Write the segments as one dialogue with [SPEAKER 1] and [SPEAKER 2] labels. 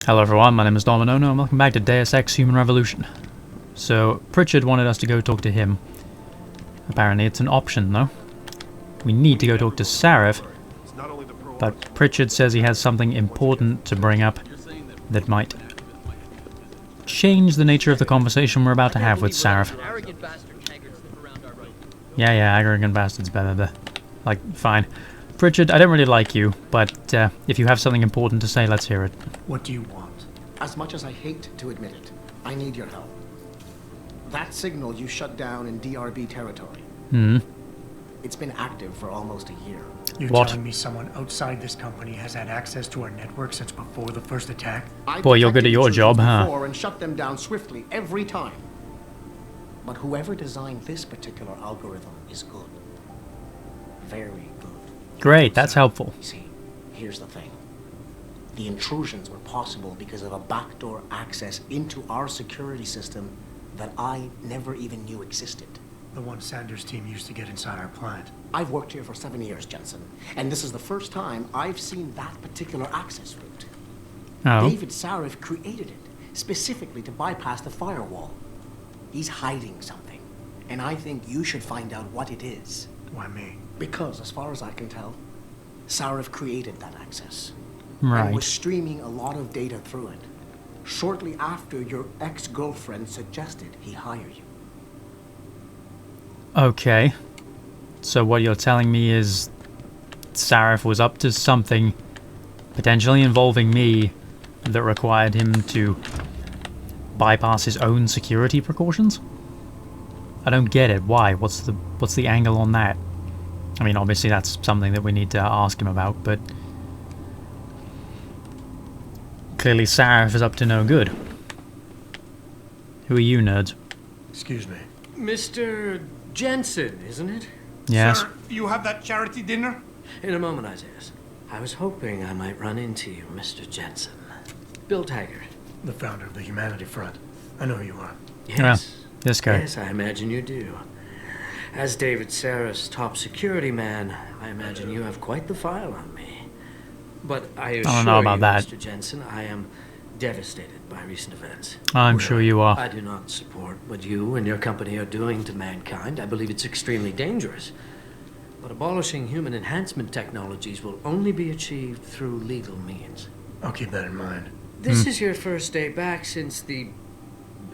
[SPEAKER 1] Hello everyone, my name is Domino and welcome back to Deus Ex Human Revolution. So, Pritchard wanted us to go talk to him. Apparently it's an option though. We need to go talk to Sarif, but Pritchard says he has something important to bring up that might change the nature of the conversation we're about to have with Sarif. Yeah, arrogant bastard's better. Like, fine. Pritchard, I don't really like you, but if you have something important to say, let's hear it.
[SPEAKER 2] What do you want?
[SPEAKER 3] As much as I hate to admit it, I need your help. That signal you shut down in DRB territory. It's been active for almost a year.
[SPEAKER 2] You're
[SPEAKER 1] What?
[SPEAKER 2] telling me someone outside this company has had access to our network since before the first attack?
[SPEAKER 1] Boy, you're good at your job, huh?
[SPEAKER 3] Before and shut them down swiftly every time. But whoever designed this particular algorithm is good. Very good.
[SPEAKER 1] Great, that's helpful.
[SPEAKER 3] You see, here's the thing. The intrusions were possible because of a backdoor access into our security system that I never even knew existed.
[SPEAKER 2] The one Sanders' team used to get inside our plant.
[SPEAKER 3] I've worked here for 7 years, Jensen, and this is the first time I've seen that particular access route.
[SPEAKER 1] Oh.
[SPEAKER 3] David Sarif created it specifically to bypass the firewall. He's hiding something, and I think you should find out what it is.
[SPEAKER 2] Why me?
[SPEAKER 3] Because, as far as I can tell, Sarif created that access.
[SPEAKER 1] Right.
[SPEAKER 3] And was streaming a lot of data through it. Shortly after your ex-girlfriend suggested he hire you.
[SPEAKER 1] Okay. So what you're telling me is Sarif was up to something potentially involving me that required him to bypass his own security precautions? I don't get it. Why? What's the angle on that? I mean, obviously that's something that we need to ask him about, but clearly Sarif is up to no good. Who are you, nerds?
[SPEAKER 2] Excuse me.
[SPEAKER 4] Mr. Jensen, isn't it?
[SPEAKER 1] Yes.
[SPEAKER 5] Sir, you have that charity dinner?
[SPEAKER 4] In a moment, Isaiah. I was hoping I might run into you, Mr. Jensen. Bill Taggart.
[SPEAKER 2] The founder of the Humanity Front. I know who you are.
[SPEAKER 4] Yes.
[SPEAKER 1] This guy.
[SPEAKER 4] Yes, I imagine you do. As David Sarif's top security man, I imagine you have quite the file on me. But I assure
[SPEAKER 1] don't know about
[SPEAKER 4] you,
[SPEAKER 1] that.
[SPEAKER 4] Mr. Jensen, I am devastated by recent events.
[SPEAKER 1] I'm sure you are.
[SPEAKER 4] I do not support what you and your company are doing to mankind. I believe it's extremely dangerous. But abolishing human enhancement technologies will only be achieved through legal means.
[SPEAKER 2] I'll keep that in mind.
[SPEAKER 4] This is your first day back since the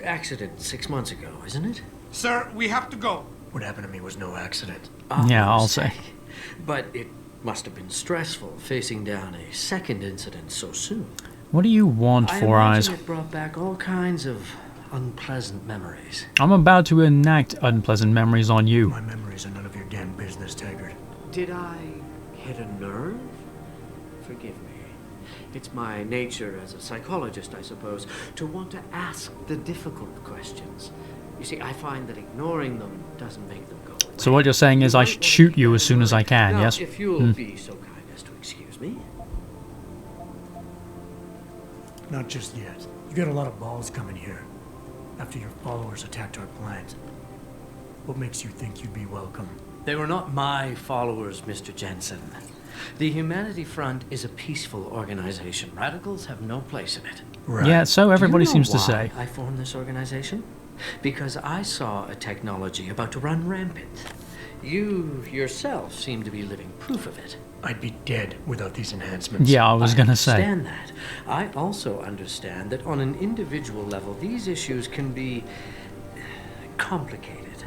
[SPEAKER 4] accident 6 months ago, isn't it?
[SPEAKER 5] Sir, we have to go.
[SPEAKER 2] What happened to me was no accident.
[SPEAKER 1] Yeah, I'll say.
[SPEAKER 4] But it must have been stressful facing down a second incident so soon.
[SPEAKER 1] What do you want, Four
[SPEAKER 4] I
[SPEAKER 1] Eyes?
[SPEAKER 4] imagine it brought back all kinds of unpleasant memories.
[SPEAKER 1] I'm about to enact unpleasant memories on you.
[SPEAKER 2] My memories are none of your damn business, Taggart.
[SPEAKER 4] Did I hit a nerve? Forgive me. It's my nature as a psychologist, I suppose, to want to ask the difficult questions. You see, I find that ignoring them doesn't make them go away.
[SPEAKER 1] So what you're saying is I should shoot you as soon as I can,
[SPEAKER 4] now,
[SPEAKER 1] yes?
[SPEAKER 4] if you'll be so kind as to excuse me.
[SPEAKER 2] Not just yet. You got a lot of balls coming here. After your followers attacked our plant. What makes you think you'd be welcome?
[SPEAKER 4] They were not my followers, Mr. Jensen. The Humanity Front is a peaceful organization. Radicals have no place in it.
[SPEAKER 2] Right.
[SPEAKER 1] Yeah, so everybody
[SPEAKER 4] Do you know
[SPEAKER 1] seems to say.
[SPEAKER 4] why I formed this organization? Because I saw a technology about to run rampant. You yourself seem to be living proof of it.
[SPEAKER 2] I'd be dead without these enhancements.
[SPEAKER 1] Yeah, I was gonna say.
[SPEAKER 4] I understand that. I also understand that on an individual level, these issues can be complicated.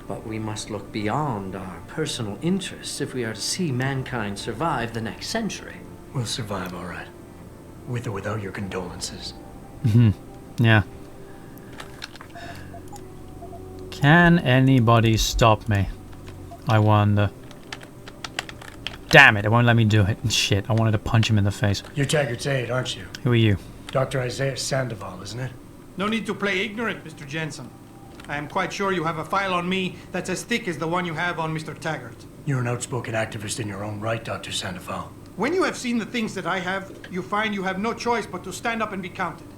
[SPEAKER 4] But we must look beyond our personal interests if we are to see mankind survive the next century.
[SPEAKER 2] We'll survive, all right. With or without your condolences.
[SPEAKER 1] Yeah. Can anybody stop me? I wonder. Damn it, it won't let me do it. Shit, I wanted to punch him in the face.
[SPEAKER 2] You're Taggart's aide, aren't you?
[SPEAKER 1] Who are you?
[SPEAKER 2] Dr. Isaiah Sandoval, isn't it?
[SPEAKER 5] No need to play ignorant, Mr. Jensen. I am quite sure you have a file on me that's as thick as the one you have on Mr. Taggart.
[SPEAKER 2] You're an outspoken activist in your own right, Dr. Sandoval.
[SPEAKER 5] When you have seen the things that I have, you find you have no choice but to stand up and be counted.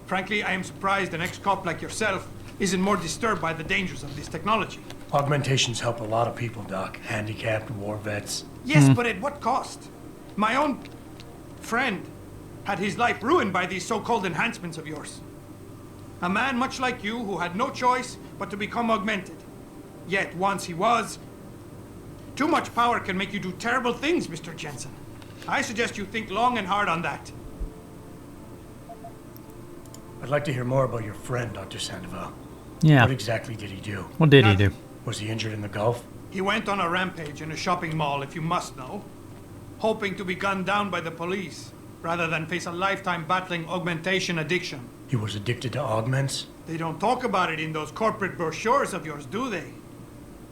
[SPEAKER 5] Frankly, I am surprised an ex-cop like yourself isn't more disturbed by the dangers of this technology.
[SPEAKER 2] Augmentations help a lot of people, Doc. Handicapped, war vets.
[SPEAKER 5] Yes, but at what cost? My own friend had his life ruined by these so-called enhancements of yours. A man much like you who had no choice but to become augmented. Yet once he was... Too much power can make you do terrible things, Mr. Jensen. I suggest you think long and hard on that.
[SPEAKER 2] I'd like to hear more about your friend, Dr. Sandoval.
[SPEAKER 1] Yeah.
[SPEAKER 2] What exactly did he do?
[SPEAKER 1] What did he do?
[SPEAKER 2] Was he injured in the Gulf?
[SPEAKER 5] He went on a rampage in a shopping mall, if you must know, hoping to be gunned down by the police, rather than face a lifetime battling augmentation addiction.
[SPEAKER 2] He was addicted to augments?
[SPEAKER 5] They don't talk about it in those corporate brochures of yours, do they?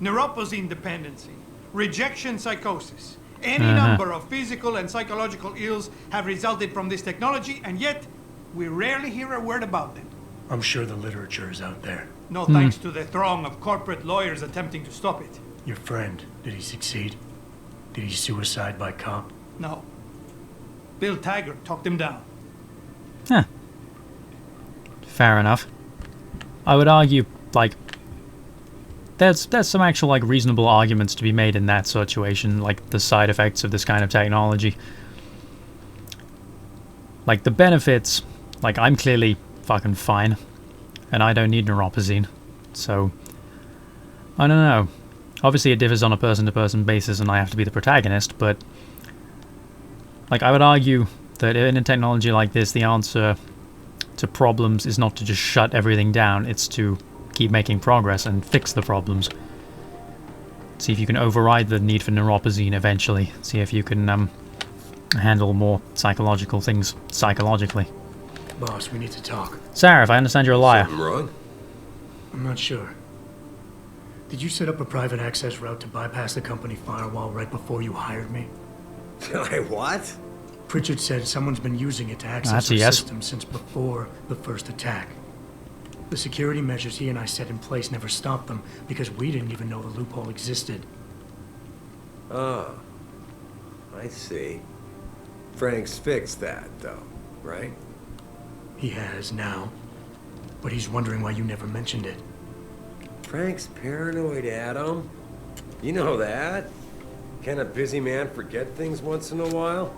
[SPEAKER 5] Neuroposine dependency, rejection psychosis, any number of physical and psychological ills have resulted from this technology, and yet we rarely hear a word about them.
[SPEAKER 2] I'm sure the literature is out there.
[SPEAKER 5] No thanks to the throng of corporate lawyers attempting to stop it.
[SPEAKER 2] Your friend, did he succeed? Did he suicide by cop?
[SPEAKER 5] No. Bill Taggart talked him down.
[SPEAKER 1] Huh. Fair enough. I would argue, like, there's some actual, like, reasonable arguments to be made in that situation, like the side effects of this kind of technology. Like, the benefits, like, I'm clearly fucking fine, and I don't need neuroposine, so, I don't know. Obviously it differs on a person-to-person basis and I have to be the protagonist, but, like, I would argue that in a technology like this, the answer to problems is not to just shut everything down, it's to keep making progress and fix the problems. See if you can override the need for neuroposine eventually. See if you can handle more psychological things psychologically.
[SPEAKER 2] Boss, we need to talk.
[SPEAKER 1] Sarif, I understand you're a liar.
[SPEAKER 6] Something wrong?
[SPEAKER 2] I'm not sure. Did you set up a private access route to bypass the company firewall right before you hired me?
[SPEAKER 6] What?
[SPEAKER 2] Pritchard said someone's been using it to access
[SPEAKER 1] That's
[SPEAKER 2] our
[SPEAKER 1] a yes.
[SPEAKER 2] system since before the first attack. The security measures he and I set in place never stopped them because we didn't even know the loophole existed.
[SPEAKER 6] Oh, I see. Frank's fixed that, though, right?
[SPEAKER 2] He has now, but he's wondering why you never mentioned it.
[SPEAKER 6] Frank's paranoid, Adam. You know that. Can a busy man forget things once in a while?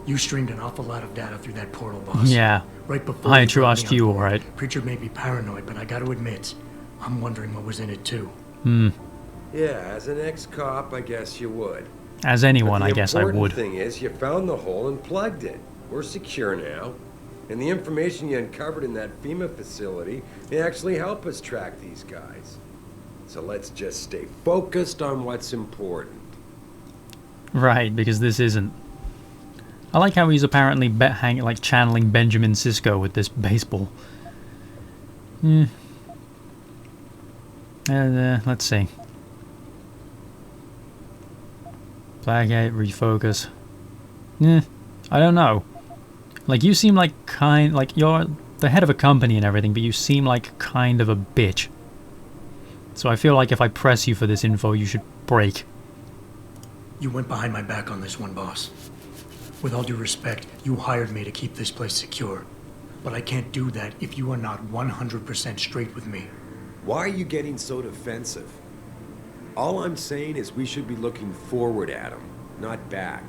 [SPEAKER 2] You streamed an awful lot of data through that portal, boss.
[SPEAKER 1] Yeah.
[SPEAKER 2] Right before
[SPEAKER 1] I
[SPEAKER 2] you brought
[SPEAKER 1] trust
[SPEAKER 2] me
[SPEAKER 1] you,
[SPEAKER 2] on board.
[SPEAKER 1] alright.
[SPEAKER 2] Pritchard may be paranoid, but I gotta admit, I'm wondering what was in it too.
[SPEAKER 6] Yeah, as an ex-cop, I guess you would.
[SPEAKER 1] As anyone,
[SPEAKER 6] But
[SPEAKER 1] I guess I would.
[SPEAKER 6] The important thing is you found the hole and plugged it. We're secure now. And the information you uncovered in that FEMA facility may actually help us track these guys. So let's just stay focused on what's important.
[SPEAKER 1] Right, because this isn't. I like how he's apparently like channeling Benjamin Sisko with this baseball. Let's see. Placate, refocus. I don't know. Like, you seem like like you're the head of a company and everything, but you seem like kind of a bitch. So I feel like if I press you for this info, you should break.
[SPEAKER 2] You went behind my back on this one, boss. With all due respect, you hired me to keep this place secure. But I can't do that if you are not 100% straight with me.
[SPEAKER 6] Why are you getting so defensive? All I'm saying is we should be looking forward at him, not back.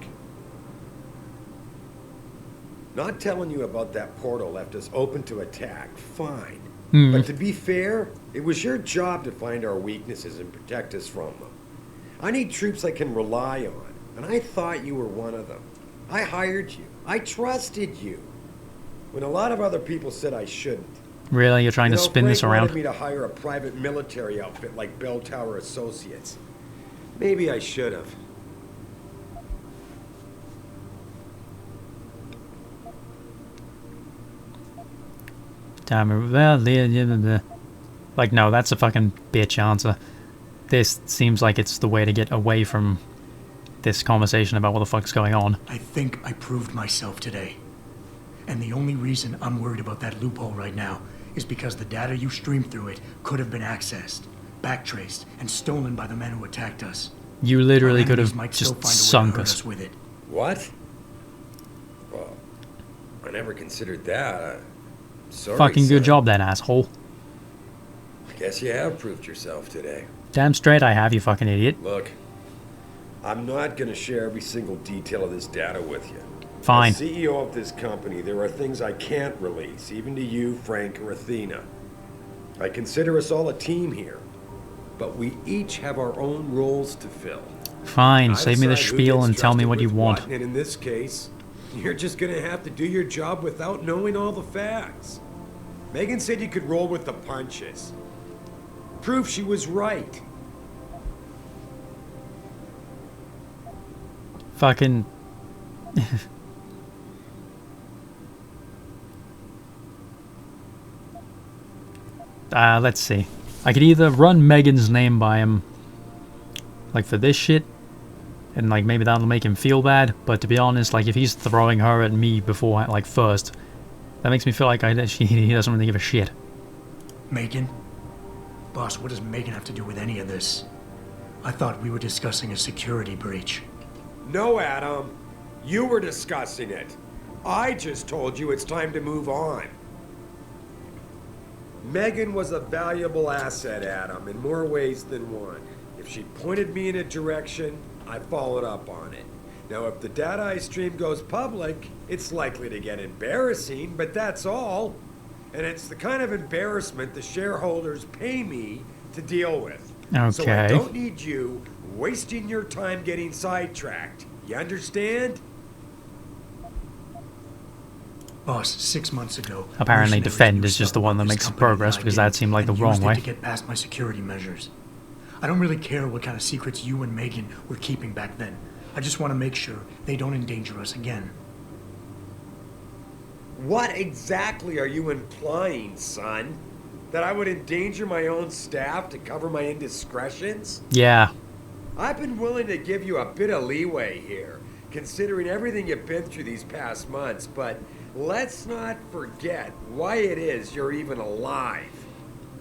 [SPEAKER 6] Not telling you about that portal left us open to attack, fine. But to be fair, it was your job to find our weaknesses and protect us from them. I need troops I can rely on, and I thought you were one of them. I hired you. I trusted you. When a lot of other people said I shouldn't.
[SPEAKER 1] Really? You're trying to spin this
[SPEAKER 6] Frank
[SPEAKER 1] around?
[SPEAKER 6] wanted me to hire a private military outfit like Bell Tower Associates. Maybe I should have.
[SPEAKER 1] Like, no, that's a fucking bitch answer. This seems like it's the way to get away from this conversation about what the fuck's going on.
[SPEAKER 2] I think I proved myself today. And the only reason I'm worried about that loophole right now is because the data you streamed through it could have been accessed, backtraced, and stolen by the men who attacked us.
[SPEAKER 1] You literally
[SPEAKER 2] Our
[SPEAKER 1] could
[SPEAKER 2] enemies
[SPEAKER 1] have
[SPEAKER 2] might still
[SPEAKER 1] just
[SPEAKER 2] find a way to
[SPEAKER 1] sunk
[SPEAKER 2] hurt
[SPEAKER 1] us.
[SPEAKER 2] with it.
[SPEAKER 6] What? Well, I never considered that. Sorry,
[SPEAKER 1] Fucking good
[SPEAKER 6] son.
[SPEAKER 1] job then, asshole.
[SPEAKER 6] I guess you have proved yourself today.
[SPEAKER 1] Damn straight I have, you fucking idiot.
[SPEAKER 6] Look, I'm not gonna share every single detail of this data with you.
[SPEAKER 1] Fine.
[SPEAKER 6] As CEO of this company, there are things I can't release, even to you, Frank, or Athena. I consider us all a team here, but we each have our own roles to fill.
[SPEAKER 1] Fine,
[SPEAKER 6] I
[SPEAKER 1] save me the
[SPEAKER 6] decide who
[SPEAKER 1] spiel
[SPEAKER 6] gets
[SPEAKER 1] and tell me
[SPEAKER 6] trusted
[SPEAKER 1] what you
[SPEAKER 6] with
[SPEAKER 1] want.
[SPEAKER 6] what, and in this case, you're just gonna have to do your job without knowing all the facts. Megan said you could roll with the punches. Proof she was right.
[SPEAKER 1] Fucking... let's see. I could either run Megan's name by him, like for this shit, and like maybe that'll make him feel bad, but to be honest, like if he's throwing her at me before, like first, that makes me feel like he doesn't really give a shit.
[SPEAKER 2] Megan? Boss, what does Megan have to do with any of this? I thought we were discussing a security breach.
[SPEAKER 6] No, Adam. You were discussing it. I just told you it's time to move on. Megan was a valuable asset, Adam, in more ways than one. If she pointed me in a direction, I followed up on it. Now, if the data I stream goes public, it's likely to get embarrassing, but that's all. And it's the kind of embarrassment the shareholders pay me to deal with. So I
[SPEAKER 1] Okay.
[SPEAKER 6] don't need you wasting your time getting sidetracked. You understand?
[SPEAKER 2] Boss, 6 months ago...
[SPEAKER 1] Apparently
[SPEAKER 2] mercenaries
[SPEAKER 1] defend
[SPEAKER 2] knew
[SPEAKER 1] is just
[SPEAKER 2] stuff
[SPEAKER 1] the one
[SPEAKER 2] about
[SPEAKER 1] that
[SPEAKER 2] this
[SPEAKER 1] makes
[SPEAKER 2] company
[SPEAKER 1] progress,
[SPEAKER 2] I
[SPEAKER 1] because
[SPEAKER 2] didn't,
[SPEAKER 1] that seemed like the
[SPEAKER 2] and
[SPEAKER 1] wrong
[SPEAKER 2] used it
[SPEAKER 1] way.
[SPEAKER 2] to get past my security measures. I don't really care what kind of secrets you and Megan were keeping back then. I just want to make sure they don't endanger us again.
[SPEAKER 6] What exactly are you implying, son? That I would endanger my own staff to cover my indiscretions?
[SPEAKER 1] Yeah.
[SPEAKER 6] I've been willing to give you a bit of leeway here, considering everything you've been through these past months, but let's not forget why it is you're even alive.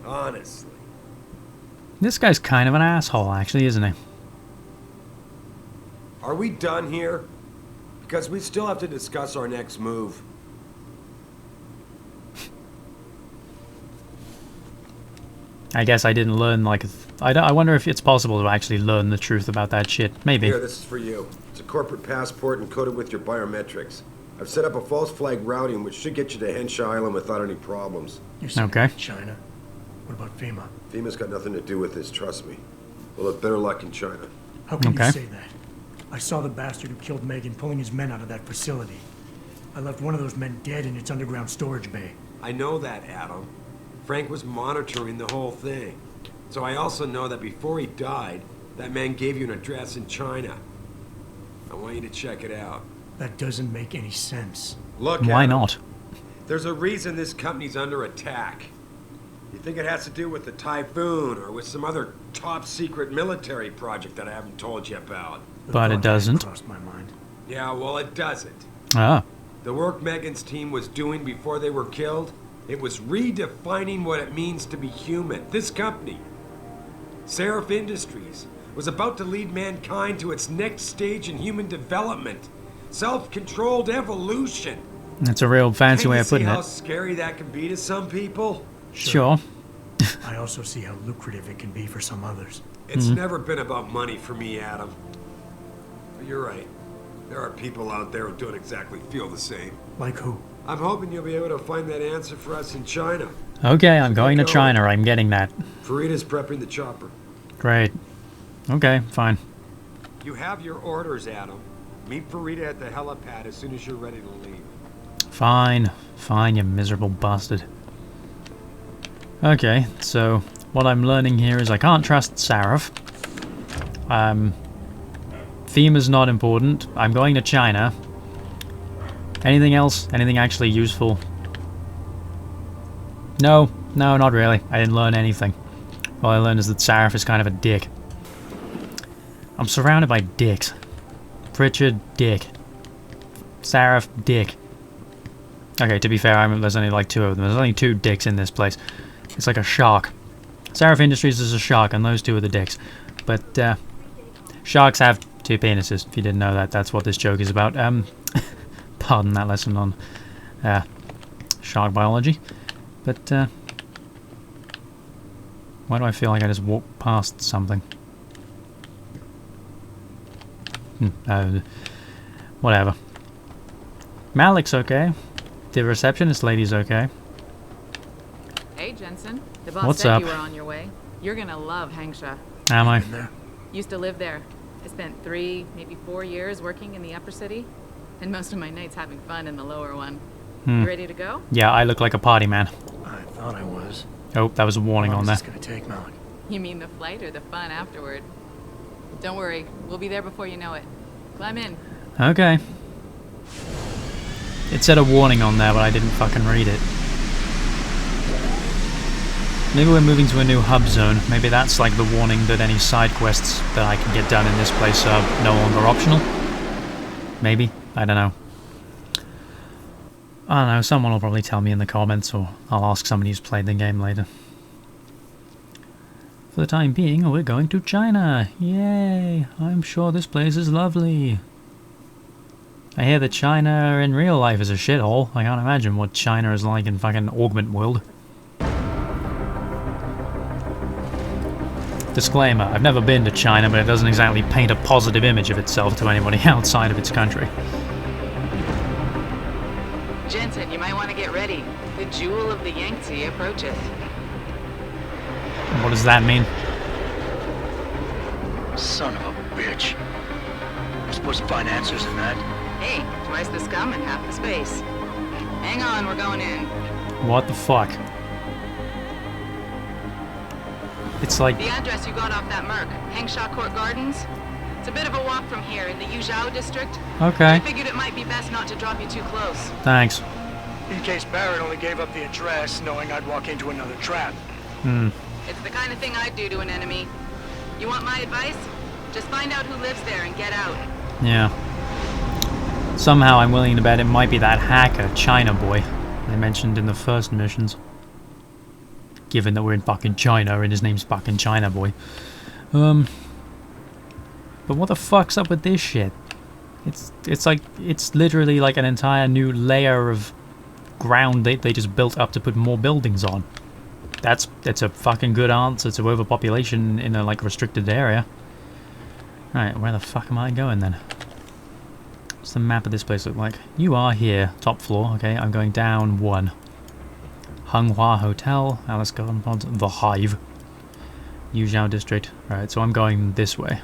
[SPEAKER 6] Honestly.
[SPEAKER 1] This guy's kind of an asshole, actually, isn't he?
[SPEAKER 6] Are we done here? Because we still have to discuss our next move.
[SPEAKER 1] I guess I didn't learn, like... I wonder if it's possible to actually learn the truth about that shit. Maybe.
[SPEAKER 6] Here, this is for you. It's a corporate passport encoded with your biometrics. I've set up a false flag routing which should get you to Henshaw Island without any problems.
[SPEAKER 2] You're saying
[SPEAKER 1] Okay.
[SPEAKER 2] China. What about FEMA?
[SPEAKER 6] FEMA's got nothing to do with this, trust me. We'll have better luck in China.
[SPEAKER 2] How can
[SPEAKER 1] Okay.
[SPEAKER 2] you say that? I saw the bastard who killed Megan pulling his men out of that facility. I left one of those men dead in its underground storage bay.
[SPEAKER 6] I know that, Adam. Frank was monitoring the whole thing. So I also know that before he died, that man gave you an address in China. I want you to check it out.
[SPEAKER 2] That doesn't make any sense.
[SPEAKER 6] Look,
[SPEAKER 1] Why
[SPEAKER 6] Adam,
[SPEAKER 1] not?
[SPEAKER 6] there's a reason this company's under attack. You think it has to do with the typhoon or with some other top secret military project that I haven't told you about?
[SPEAKER 2] The
[SPEAKER 1] But it
[SPEAKER 2] thought
[SPEAKER 1] doesn't.
[SPEAKER 2] crossed my mind.
[SPEAKER 6] Yeah, well, it doesn't.
[SPEAKER 1] Ah.
[SPEAKER 6] The work Megan's team was doing before they were killed, it was redefining what it means to be human. This company, Sarif Industries, was about to lead mankind to its next stage in human development. Self-controlled evolution.
[SPEAKER 1] That's a real fancy
[SPEAKER 6] Can
[SPEAKER 1] way
[SPEAKER 6] you
[SPEAKER 1] of putting
[SPEAKER 6] see how
[SPEAKER 1] it.
[SPEAKER 6] scary that can be to some people?
[SPEAKER 1] Sure.
[SPEAKER 2] I also see how lucrative it can be for some others.
[SPEAKER 6] It's never been about money for me, Adam. But you're right. There are people out there who don't exactly feel the same.
[SPEAKER 2] Like who?
[SPEAKER 6] I'm hoping you'll be able to find that answer for us in China.
[SPEAKER 1] Okay, I'm going to
[SPEAKER 6] go.
[SPEAKER 1] China. I'm getting that.
[SPEAKER 6] Farida's prepping the chopper.
[SPEAKER 1] Great. Okay, fine.
[SPEAKER 6] You have your orders, Adam. Meet Farida at the helipad as soon as you're ready to leave.
[SPEAKER 1] Fine. Fine, you miserable bastard. Okay, so what I'm learning here is I can't trust Sarif. FEMA's not important. I'm going to China. Anything else? Anything actually useful? No, not really. I didn't learn anything. All I learned is that Sarif is kind of a dick. I'm surrounded by dicks. Pritchard, dick. Sarif, dick. Okay, to be fair, there's only like two of them. There's only two dicks in this place. It's like a shark. Sarif Industries is a shark, and those two are the dicks. But, sharks have two penises. If you didn't know that, that's what this joke is about. Pardon that lesson on, shark biology. But, why do I feel like I just walked past something? Whatever. Malik's okay. The receptionist lady's okay.
[SPEAKER 7] Hey, Jensen. The boss
[SPEAKER 1] What's
[SPEAKER 7] said
[SPEAKER 1] up?
[SPEAKER 7] you were on your way. You're gonna love Hangsha.
[SPEAKER 1] Am I?
[SPEAKER 2] In there.
[SPEAKER 7] Used to live there. I spent 3, maybe 4 years working in the upper city, and most of my nights having fun in the lower one. You ready to go?
[SPEAKER 1] Yeah, I look like a party man.
[SPEAKER 2] I thought I was.
[SPEAKER 1] Oh, that was a warning
[SPEAKER 2] How
[SPEAKER 1] on
[SPEAKER 2] long
[SPEAKER 1] there.
[SPEAKER 2] is this gonna take, Malik?
[SPEAKER 7] You mean the flight or the fun afterward? Don't worry, we'll be there before you know it. Climb in.
[SPEAKER 1] Okay. It said a warning on there, but I didn't fucking read it. Maybe we're moving to a new hub zone. Maybe that's like the warning that any side quests that I can get done in this place are no longer optional. Maybe. I don't know. I don't know, someone will probably tell me in the comments, or I'll ask somebody who's played the game later. For the time being, we're going to China! Yay! I'm sure this place is lovely. I hear that China in real life is a shithole. I can't imagine what China is like in fucking Augment world. Disclaimer, I've never been to China, but it doesn't exactly paint a positive image of itself to anybody outside of its country.
[SPEAKER 7] Jensen, you might want to get ready. The jewel of the Yangtze approaches.
[SPEAKER 1] What does that mean?
[SPEAKER 2] Son of a bitch. I'm supposed to find answers in that.
[SPEAKER 7] Hey, twice the scum and half the space. Hang on, we're going in.
[SPEAKER 1] What the fuck? It's like...
[SPEAKER 7] The address you got off that Merc, Hangsha Court Gardens. It's a bit of a walk from here in the Yuzhou district.
[SPEAKER 1] Okay,
[SPEAKER 7] I figured it might be best not to drop you too close.
[SPEAKER 1] thanks.
[SPEAKER 2] In case Barrett only gave up the address, knowing I'd walk into another trap.
[SPEAKER 7] It's the kind of thing I'd do to an enemy. You want my advice? Just find out who lives there and get out.
[SPEAKER 1] Yeah. Somehow I'm willing to bet it might be that hacker, China boy, they mentioned in the first missions. Given that we're in fucking China and his name's fucking China boy. But what the fuck's up with this shit? It's like, it's literally like an entire new layer of ground they just built up to put more buildings on. That's a fucking good answer to overpopulation in a like restricted area. Right, where the fuck am I going then? What's the map of this place look like? You are here, top floor. Okay, I'm going down 1. Hunghua Hotel, Alice Garden Pods, The Hive, Yuzhou District. Right, so I'm going this way.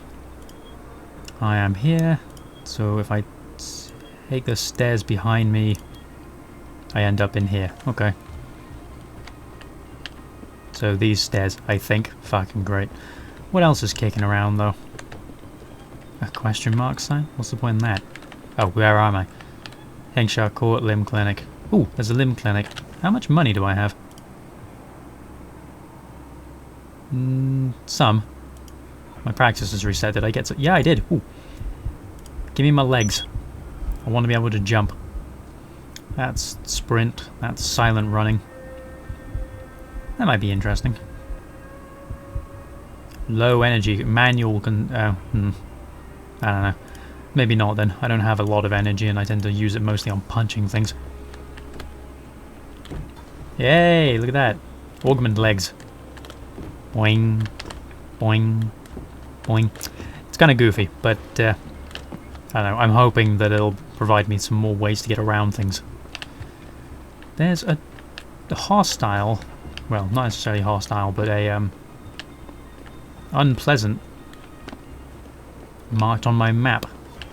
[SPEAKER 1] I am here, so if I take the stairs behind me, I end up in here. Okay. So these stairs, I think. Fucking great. What else is kicking around, though? A question mark sign? What's the point in that? Oh, where am I? Hangsha Court Limb Clinic. Ooh, there's a limb clinic. How much money do I have? Some. My practice is reset. Did I get some? Yeah, I did. Ooh. Give me my legs. I want to be able to jump. That's sprint. That's silent running. That might be interesting. Low energy. Manual can... I don't know. Maybe not then. I don't have a lot of energy and I tend to use it mostly on punching things. Yay! Look at that. Augment legs. Boing. Boing. Boing. It's kind of goofy, but I don't know. I'm hoping that it'll provide me some more ways to get around things. There's a hostile... Well, not necessarily hostile, but a unpleasant marked on my map.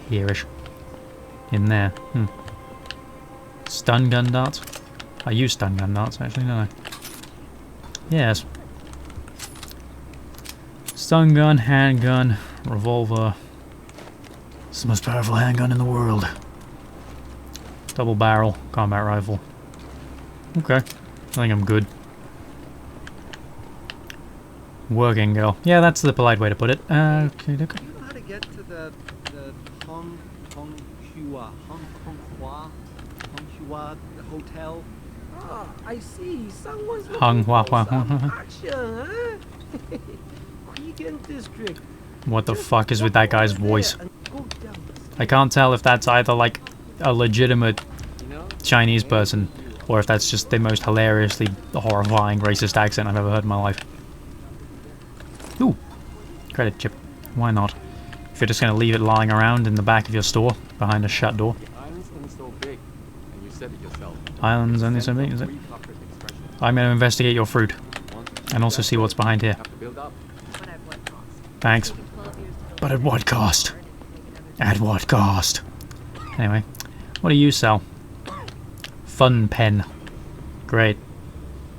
[SPEAKER 1] Here-ish. In there. Stun gun darts? I use stun gun darts, actually, don't I? Yes. Stun gun, handgun, revolver. It's the most powerful handgun in the world. Double barrel, combat rifle. Okay. I think I'm good. Working girl. Yeah, that's the polite way to put it. Okay, look.
[SPEAKER 8] Do you know how to get to the Honghua hotel? Ah, I see. Someone's looking for some action, huh? Quigan District.
[SPEAKER 1] What the fuck is with that guy's voice? I can't tell if that's either like a legitimate Chinese person or if that's just the most hilariously horrifying racist accent I've ever heard in my life. Ooh, credit chip. Why not? If you're just going to leave it lying around in the back of your store, behind a shut door.
[SPEAKER 8] The island's so big.
[SPEAKER 1] Islands only so big, is it? I'm going to investigate your fruit. And also see what's behind here. Thanks. But at what cost? At what cost? Anyway, what do you sell? Fun pen. Great.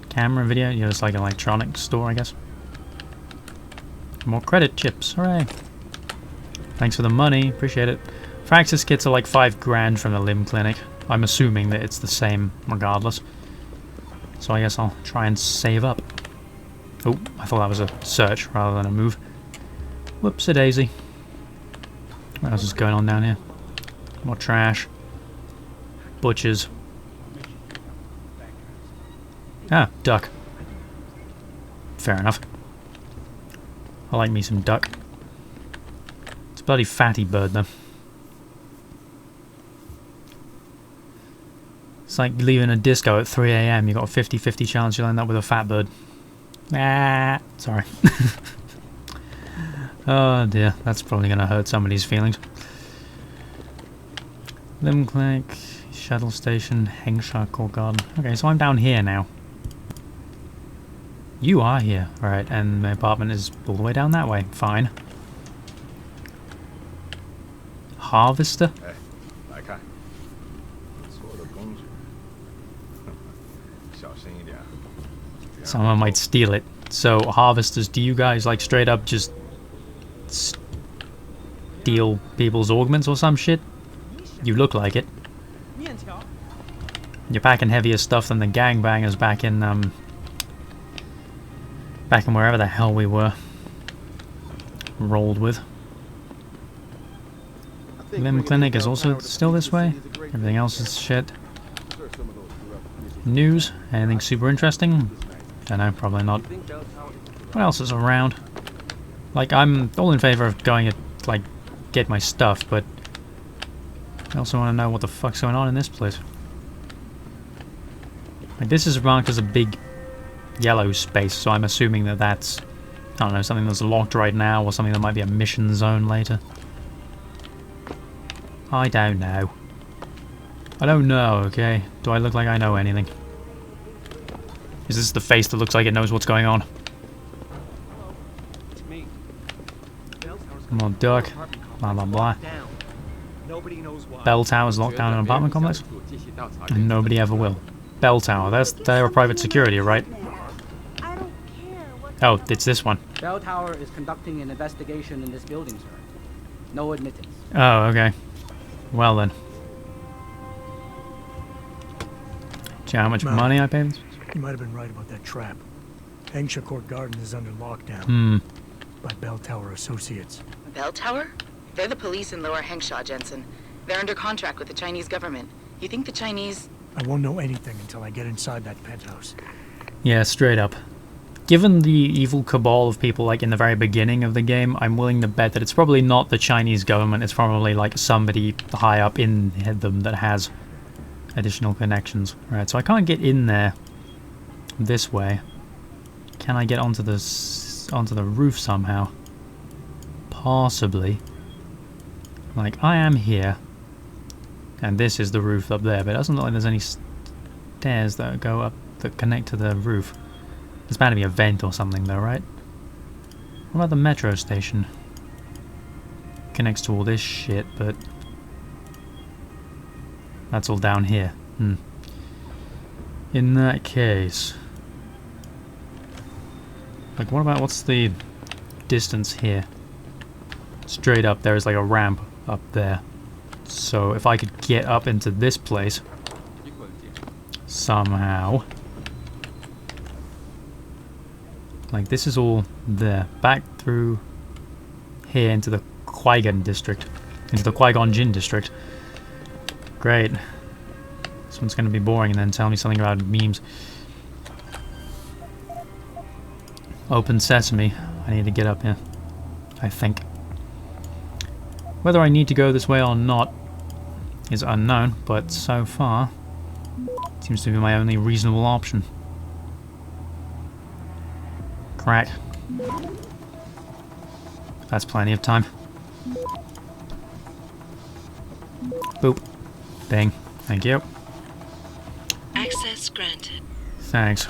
[SPEAKER 1] Camera, video, you're just like an electronics store, I guess. More credit chips, hooray. Thanks for the money, appreciate it. Fraxis kits are like 5 grand from the limb clinic. I'm assuming that it's the same regardless. So I guess I'll try and save up. Oh, I thought that was a search rather than a move. Whoops-a-daisy. What else is going on down here? More trash. Butchers. Ah, duck. Fair enough. I like me some duck. It's a bloody fatty bird though. It's like leaving a disco at 3 AM. You got a 50-50 chance you'll end up with a fat bird. Ah, sorry. Oh dear, that's probably going to hurt somebody's feelings. Limb clinic, shuttle station, Hengsha Core Garden. Okay, so I'm down here now. You are here, right? And my apartment is all the way down that way. Fine. Harvester. Someone might steal it. So, harvesters, do you guys like straight up just steal people's augments or some shit? You look like it. You're packing heavier stuff than the gangbangers back in wherever the hell we were rolled with. Limb clinic is also still this way. Everything else is shit. News? Anything super interesting? Don't know, probably not. What else is around? Like, I'm all in favor of going to, like, get my stuff, but I also want to know what the fuck's going on in this place. Like, this is marked as a big yellow space, so I'm assuming that that's, I don't know, something that's locked right now, or something that might be a mission zone later. I don't know. I don't know, okay? Do I look like I know anything? Is this the face that looks like it knows what's going on? More duck. Blah blah blah. Bell tower's locked down in an apartment complex? And nobody ever will. Bell tower, they're a private security, right? Oh, it's this one.
[SPEAKER 9] Bell tower is conducting an investigation in this building, sir. No admittance.
[SPEAKER 1] Oh, okay. Well then. Do you know how much money I paid?
[SPEAKER 2] You might have been right about that trap. Hengsha Court Garden is under lockdown by Bell Tower Associates.
[SPEAKER 10] Bell Tower? They're the police in Lower Hengsha, Jensen. They're under contract with the Chinese government. You think the Chinese...
[SPEAKER 2] I won't know anything until I get inside that penthouse.
[SPEAKER 1] Yeah, straight up. Given the evil cabal of people like in the very beginning of the game, I'm willing to bet that it's probably not the Chinese government, it's probably like somebody high up in them that has additional connections. Right, so I can't get in there this way. Can I get onto the roof somehow? Possibly. Like, I am here, and this is the roof up there, but it doesn't look like there's any stairs that go up that connect to the roof. There's bound to be a vent or something though, right? What about the metro station? Connects to all this shit, but that's all down here. In that case, like, what about, what's the distance here? Straight up there is like a ramp up there. So if I could get up into this place somehow, like, this is all there, back through here into the Qui-Gon district, into the Qui-Gon Jinn district. Great. This one's going to be boring, and then tell me something about memes. Open sesame. I need to get up here, I think. Whether I need to go this way or not is unknown, but so far it seems to be my only reasonable option. Crack. That's plenty of time. Boop. Bang. Thank you.
[SPEAKER 11] Access granted.
[SPEAKER 1] Thanks.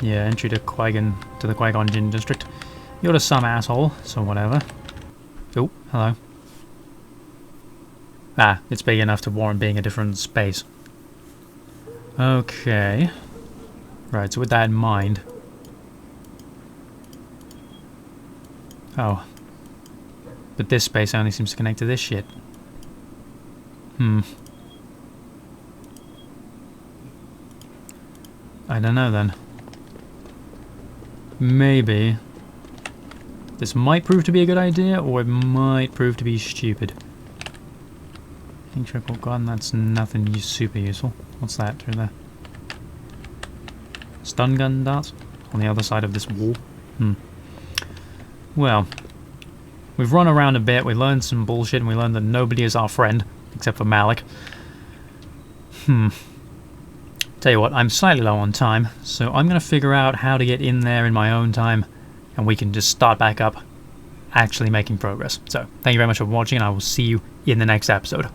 [SPEAKER 1] Yeah, entry to the Qui-Gon Jinn district. You're just some asshole, so whatever. Oh, hello. Ah, it's big enough to warrant being a different space. Okay. Right, so with that in mind... Oh. But this space only seems to connect to this shit. I don't know then. Maybe this might prove to be a good idea, or it might prove to be stupid. Ink triple gun, that's nothing super useful. What's that through there? Stun gun darts? On the other side of this wall? Well, we've run around a bit, we learned some bullshit, and we learned that nobody is our friend, except for Malik. Tell you what, I'm slightly low on time, so I'm going to figure out how to get in there in my own time, and we can just start back up, actually making progress. So, thank you very much for watching, and I will see you in the next episode.